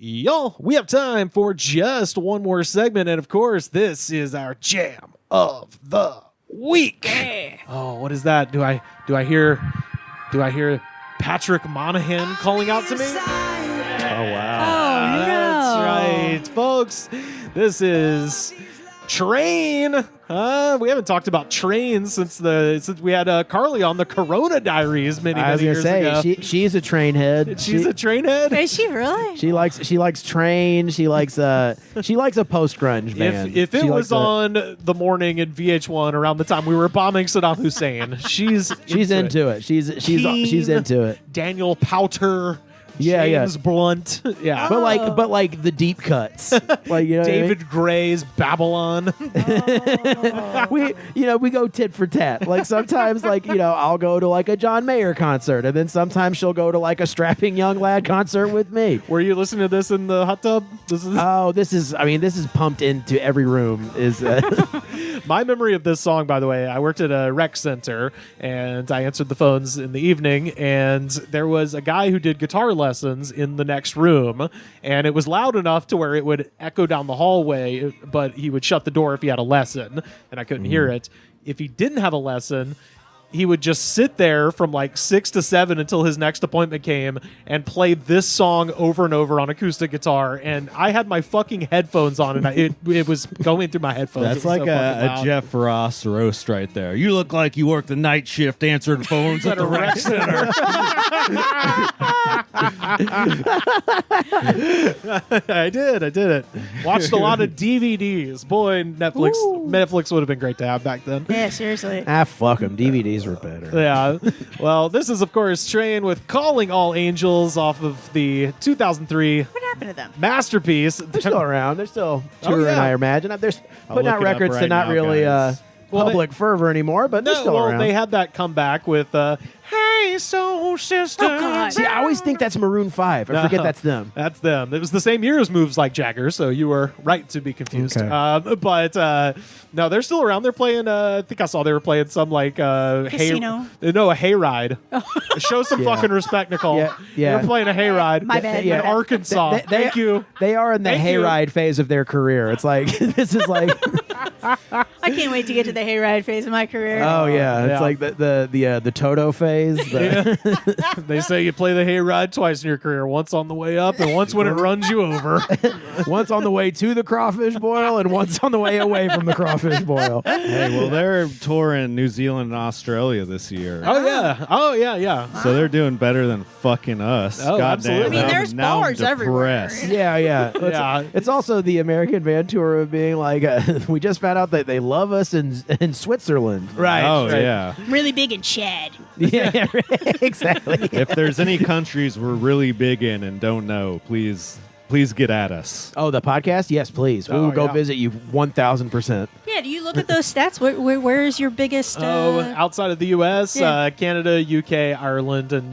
Y'all, we have time for just one more segment, and of course, this is our jam of the week. Yeah. Oh, what is that? Do I hear Patrick Monahan calling out to me? Oh, wow. Oh, no. That's right, folks. This is Train. We haven't talked about Train since we had Carly on the Corona Diaries many years ago. She's a train head. She's a train head. Is she really? She likes Train. She likes a post grunge band. If it was on the morning at VH1 around the time we were bombing Saddam Hussein, she's into it. She's into it. Daniel Powter. Yeah, James Blunt, yeah, but like the deep cuts, like David Gray's Babylon. we go tit for tat. Like sometimes, I'll go to like a John Mayer concert, and then sometimes she'll go to like a strapping young lad concert with me. Were you listening to this in the hot tub? This is pumped into every room. My memory of this song, by the way, I worked at a rec center and I answered the phones in the evening, and there was a guy who did guitar lessons in the next room, and it was loud enough to where it would echo down the hallway, but he would shut the door if he had a lesson, and I couldn't hear it. If he didn't have a lesson, he would just sit there from like 6 to 7 until his next appointment came and play this song over and over on acoustic guitar. And I had my fucking headphones on, and it was going through my headphones. That's like a Jeff Ross roast right there. You look like you work the night shift answering phones at the rec center. I did it. Watched a lot of DVDs. Boy, Netflix would have been great to have back then. Yeah, seriously. Fuck them. DVDs were better. Yeah. Well, this is, of course, Train with Calling All Angels off of the 2003 What happened to them? masterpiece. They're still around. They're still touring, yeah. I imagine. They're putting out look it up records right to not now, really guys. public fervor anymore, but they're still around. They had that comeback with Hey Soul Sister. Oh, God. See, I always think that's Maroon 5. I forget that's them. That's them. It was the same year as Moves Like Jagger, so you were right to be confused. Okay. But no, they're still around. They're playing, I think I saw they were playing some like Casino? a hayride. Show some fucking respect, Nicole. Yeah. They're playing a hayride My bad. in Arkansas. Thank you. They are in the Thank you. hayride phase of their career. It's like, this is like... I can't wait to get to the hayride phase of my career. Oh, yeah. It's Yeah. like the Toto phase. They say you play the hayride twice in your career, once on the way up and once when it runs you over. Once on the way to the crawfish boil and once on the way away from the crawfish boil. Hey, well, they're touring New Zealand and Australia this year. Oh, yeah. So they're doing better than fucking us. Oh, God absolutely. damn. I mean, there's now I'm bars everywhere. depressed. Yeah. Yeah. It's also the American van tour of being like, we just found out that they love us in Switzerland. Right. Oh, right. yeah. I'm really big in Chad. Yeah, exactly. If there's any countries we're really big in and don't know, please get at us. Oh, the podcast? Yes, please. We will go visit you 1,000%. Yeah, do you look at those stats? Where is your biggest... Outside of the U.S., Yeah. Canada, U.K., Ireland, and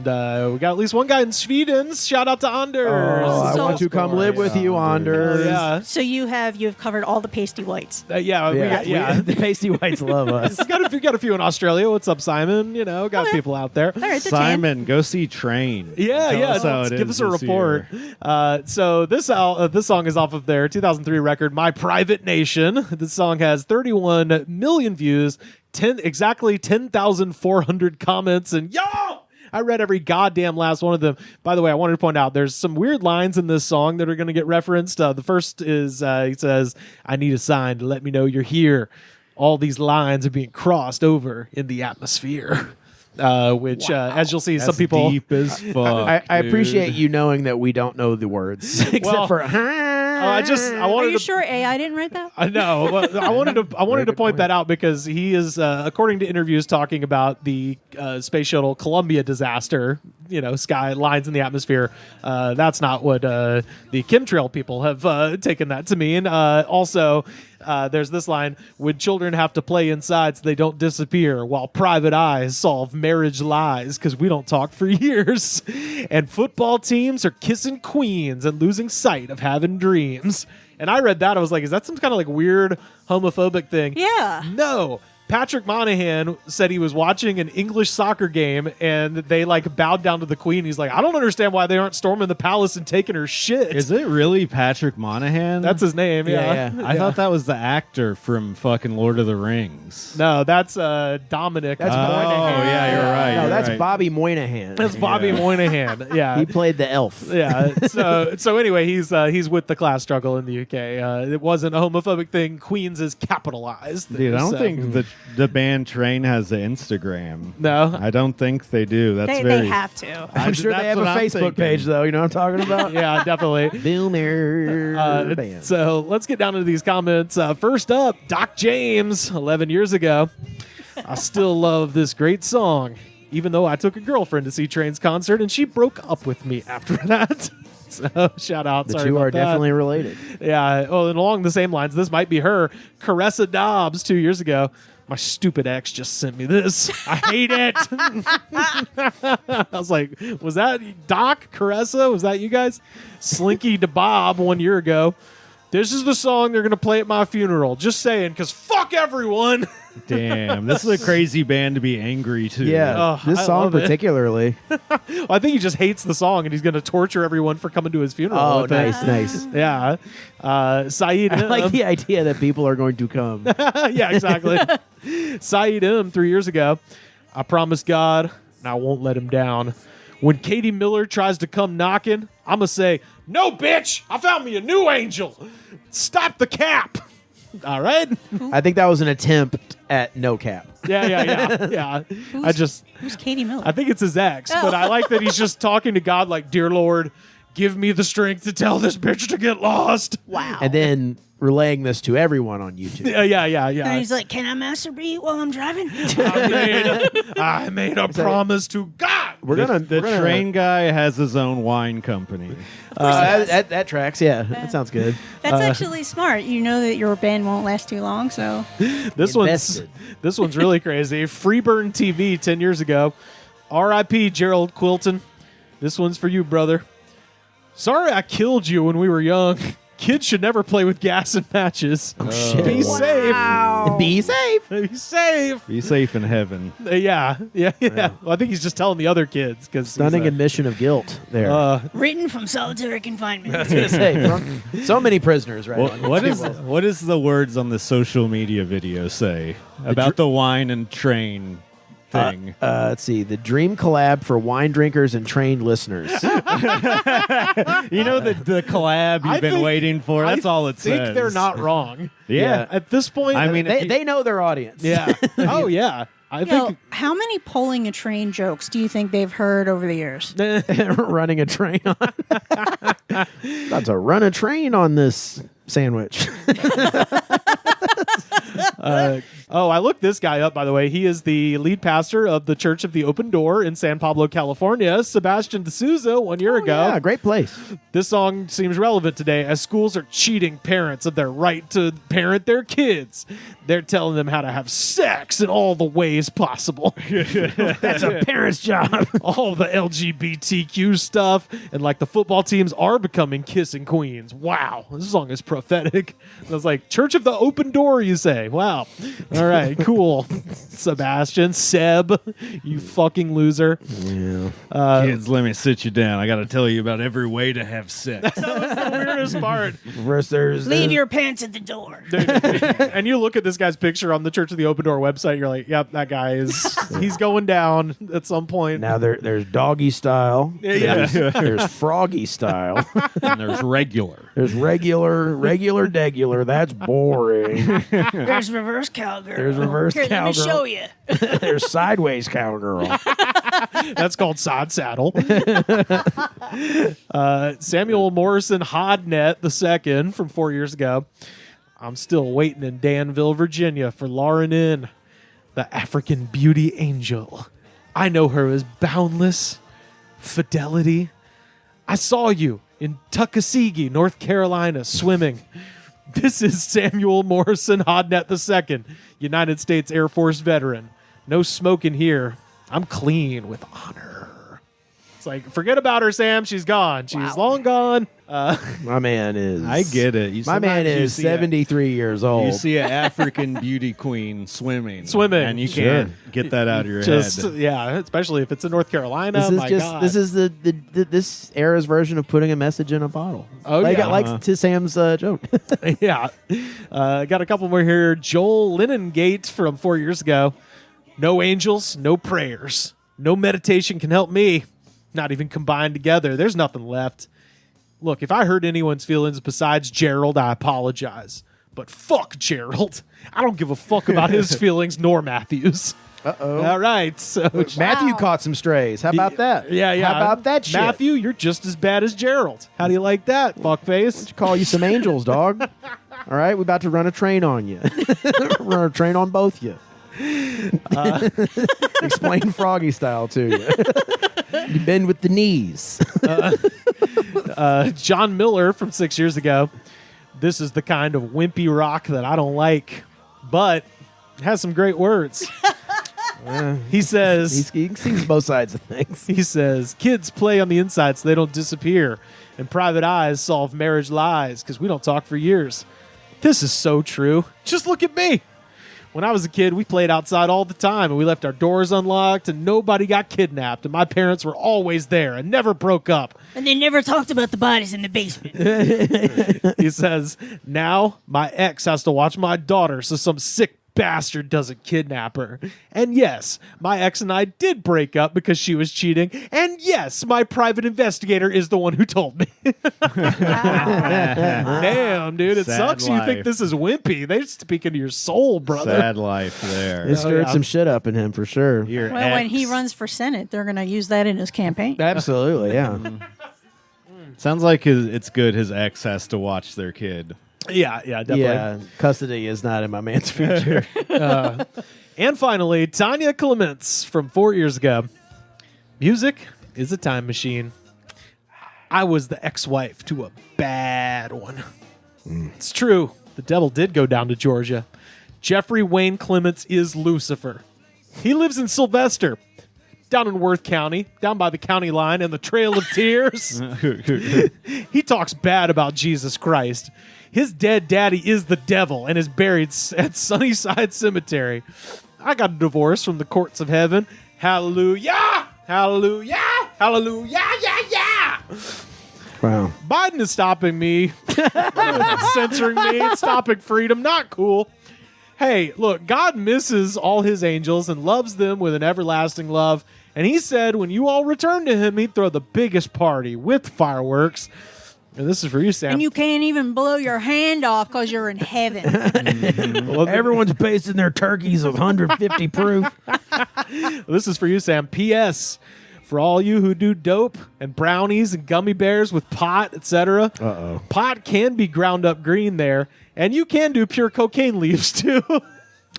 we got at least one guy in Sweden. Shout out to Anders. Oh, I So- want to come live with you, Anders. Yeah. So you've covered all the pasty whites. The pasty whites love us. We got a few in Australia. What's up, Simon? Got Okay. people out there. All right, that's Simon, go see Train. Yeah, Tell us how it give is us a this report. year. So this song is off of their 2003 record, My Private Nation. This song has 31 million views, exactly 10,400 comments, and I read every goddamn last one of them. By the way, I wanted to point out there's some weird lines in this song that are going to get referenced. The first is he says, "I need a sign to let me know you're here." All these lines are being crossed over in the atmosphere. Which, as you'll see, some That's people deep as fuck. I appreciate you knowing that we don't know the words. Except for, I Are wanted you to. sure AI didn't write that? I know. Well, I wanted to point that out because he is, according to interviews, talking about the space shuttle Columbia disaster. Sky lines in the atmosphere. That's not what the chemtrail people have taken that to mean. Also, there's this line: "Would children have to play inside so they don't disappear, while private eyes solve marriage lies because we don't talk for years, and football teams are kissing queens and losing sight of having dreams." And I read that, I was like, is that some kind of like weird homophobic thing? Yeah. No. Patrick Monahan said he was watching an English soccer game and they like bowed down to the Queen. He's like, I don't understand why they aren't storming the palace and taking her shit. Is it really Patrick Monahan? That's his name. Yeah. I thought that was the actor from fucking Lord of the Rings. No, that's Dominic. That's Moynihan. Oh, yeah, you're right. No, you're that's right. Bobby Moynihan. That's Bobby Moynihan. Yeah. He played the elf. Yeah. So anyway, he's with the class struggle in the UK. It wasn't a homophobic thing. Queens is capitalized. Dude, I don't So- think the band Train has an Instagram. No. I don't think they do. That's They very. have to. I'm sure they have a Facebook page, though. You know what I'm talking about? Yeah, definitely. Boomer band. So let's get down into these comments. First up, Doc James, 11 years ago. I still love this great song, even though I took a girlfriend to see Train's concert and she broke up with me after that. So shout out. The Sorry two about are that. definitely related. Yeah. Oh, and along the same lines, this might be her. Caressa Dobbs, 2 years ago. My stupid ex just sent me this. I hate it. I was like, was that Doc, Caressa? Was that you guys? Slinky to Bob 1 year ago. This is the song they're going to play at my funeral. Just saying, because fuck everyone. Damn, this is a crazy band to be angry to. Yeah, Oh, this I song love it. particularly. I think he just hates the song and he's going to torture everyone for coming to his funeral. Oh, with it. nice. Yeah. Saeed I like M. the idea that people are going to come. Yeah, exactly. Saeed M. 3 years ago. I promised God and I won't let him down. When Katie Miller tries to come knocking, I'm going to say, no, bitch, I found me a new angel. Stop the cap. All right? I think that was an attempt at no cap. Yeah. Who's Katie Miller? I think it's his ex, but I like that he's just talking to God like, dear Lord, give me the strength to tell this bitch to get lost. Wow. And then relaying this to everyone on YouTube. Yeah. And he's like, can I masturbate while I'm driving? I made a promise to God. The Train guy has his own wine company. That tracks. Yeah, that sounds good. That's actually smart. You know that your band won't last too long, so This Invested. one's really crazy. Freeburn TV 10 years ago. R.I.P. Gerald Quilton. This one's for you, brother. Sorry I killed you when we were young. Kids should never play with gas and matches. Oh, shit. Be safe. Wow. Be safe. Be safe. Be safe in heaven. Yeah. Well, I think he's just telling the other kids because Stunning admission of guilt there. Written from solitary confinement. So many prisoners right now. What is the words on the social media video say about the wine and train thing? Let's see. The dream collab for wine drinkers and trained listeners. You know the collab I you've been think- waiting for. That's all it I think says. they're not wrong. Yeah. At this point, I mean, They know their audience. yeah. Oh yeah. I think How many pulling a train jokes do you think they've heard over the years? Running a train on. About to run a train on this sandwich. I looked this guy up, by the way. He is the lead pastor of the Church of the Open Door in San Pablo, California. Sebastian D'Souza, 1 year ago. Yeah, great place. This song seems relevant today as schools are cheating parents of their right to parent their kids. They're telling them how to have sex in all the ways possible. That's a parent's job. All the LGBTQ stuff, and like the football teams are becoming kissing queens. Wow, this song is prophetic. I was like, Church of the Open Door, you say? Wow. All right, cool. Sebastian, Seb, you fucking loser. Yeah. Kids, let me sit you down. I got to tell you about every way to have sex. The weirdest part. First, there's Leave your pants at the door. And you look at this guy's picture on the Church of the Open Door website, you're like, yep, that guy he's going down at some point. Now there's doggy style. Yeah. There's froggy style. And there's regular. There's regular, degular. That's boring. There's reverse cowgirl. There's reverse Here, let me cowgirl. show you. There's sideways cowgirl. That's called Sod Saddle. Samuel Morrison Hodnett II from 4 years ago. I'm still waiting in Danville, Virginia for Lauren Inn, the African beauty angel. I know her as boundless fidelity. I saw you in Tuckasegee, North Carolina, swimming. This is Samuel Morrison Hodnett II, United States Air Force veteran. No smoking here. I'm clean with honor. It's like, forget about her, Sam. She's gone. She's long gone. My man is. I get it. My man Sometimes you is see 73 years old. You see an African beauty queen swimming, Swimming. and you Sure. can't get that out of your Just head. yeah, especially if it's in North Carolina. This is My just God. this is the this era's version of putting a message in a bottle. Oh, like, yeah. like to Sam's joke. yeah. Got a couple more here. Joel Linnengate from 4 years ago. No angels, no prayers. No meditation can help me. Not even combined together. There's nothing left. Look, if I hurt anyone's feelings besides Gerald, I apologize. But fuck Gerald. I don't give a fuck about his feelings nor Matthew's. Uh-oh. All right. So Matthew caught some strays. How about that? Yeah, yeah. How about that shit? Matthew, you're just as bad as Gerald. How do you like that, fuckface? Call you some angels, dog. All right, we're about to run a train on you. Run a train on both you. Explain Froggy style to you. You bend with the knees. John Miller from 6 years ago. This is the kind of wimpy rock that I don't like, but it has some great words. He says, he sees both sides of things. he says, kids play on the inside so they don't disappear, and private eyes solve marriage lies because we don't talk for years. This is so true. Just look at me. When I was a kid, we played outside all the time, and we left our doors unlocked, and nobody got kidnapped, and my parents were always there and never broke up. And they never talked about the bodies in the basement. He says, now my ex has to watch my daughter so some sick bastard doesn't kidnap her. And yes, my ex and I did break up because she was cheating. And yes, my private investigator is the one who told me. Damn, dude, it Sad sucks you think life. this is wimpy. They're speaking to your soul, brother. Sad life there. It stirred yeah. some shit up in him for sure. Your Well, when he ex. runs for Senate, they're going to use that in his campaign. Absolutely, yeah. Sounds like it's good his ex has to watch their kid. Yeah, definitely. Yeah, custody is not in my man's future. And finally, Tanya Clements from 4 years ago. Music is a time machine. I was the ex-wife to a bad one. It's true. The devil did go down to Georgia. Jeffrey Wayne Clements is Lucifer. He lives in Sylvester, down in Worth County, down by the county line and the Trail of Tears. He talks bad about Jesus Christ. His dead daddy is the devil and is buried at Sunnyside Cemetery. I got a divorce from the courts of heaven. Hallelujah! Hallelujah! Hallelujah! Yeah! Wow. Biden is stopping me, censoring me, stopping freedom. Not cool. Hey, look, God misses all his angels and loves them with an everlasting love. And he said when you all return to him, he'd throw the biggest party with fireworks. And this is for you, Sam. And you can't even blow your hand off because you're in heaven. Well, Everyone's basing their turkeys of 150 proof. this is for you, Sam. P.S. For all you who do dope and brownies and gummy bears with pot, etc. Uh-oh. Pot can be ground up green there, and you can do pure cocaine leaves too.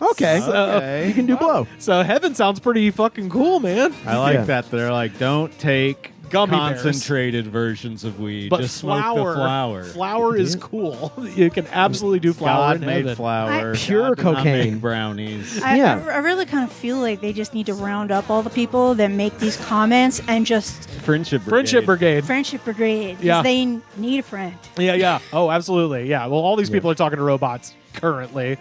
Okay. Okay. You can do blow. So heaven sounds pretty fucking cool, man. I like Yeah. that. They're like, don't take Gummy bears. concentrated versions of weed. But Just flour, smoke the flour. flour is cool. You can absolutely do flour God in made heaven. flour. Pure God did not cocaine. make brownies. Yeah. I really kind of feel like they just need to round up all the people that make these comments and just Friendship brigade. Friendship Brigade. friendship brigade. 'Cause Yeah. they need a friend. Yeah. Oh, absolutely. Yeah. Well, all these people are talking to robots currently.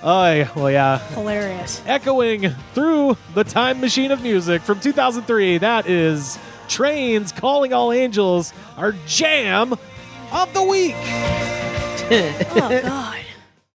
Well, yeah. Hilarious. Echoing through the time machine of music from 2003, that is Trains Calling All Angels, our jam of the week. Oh, God.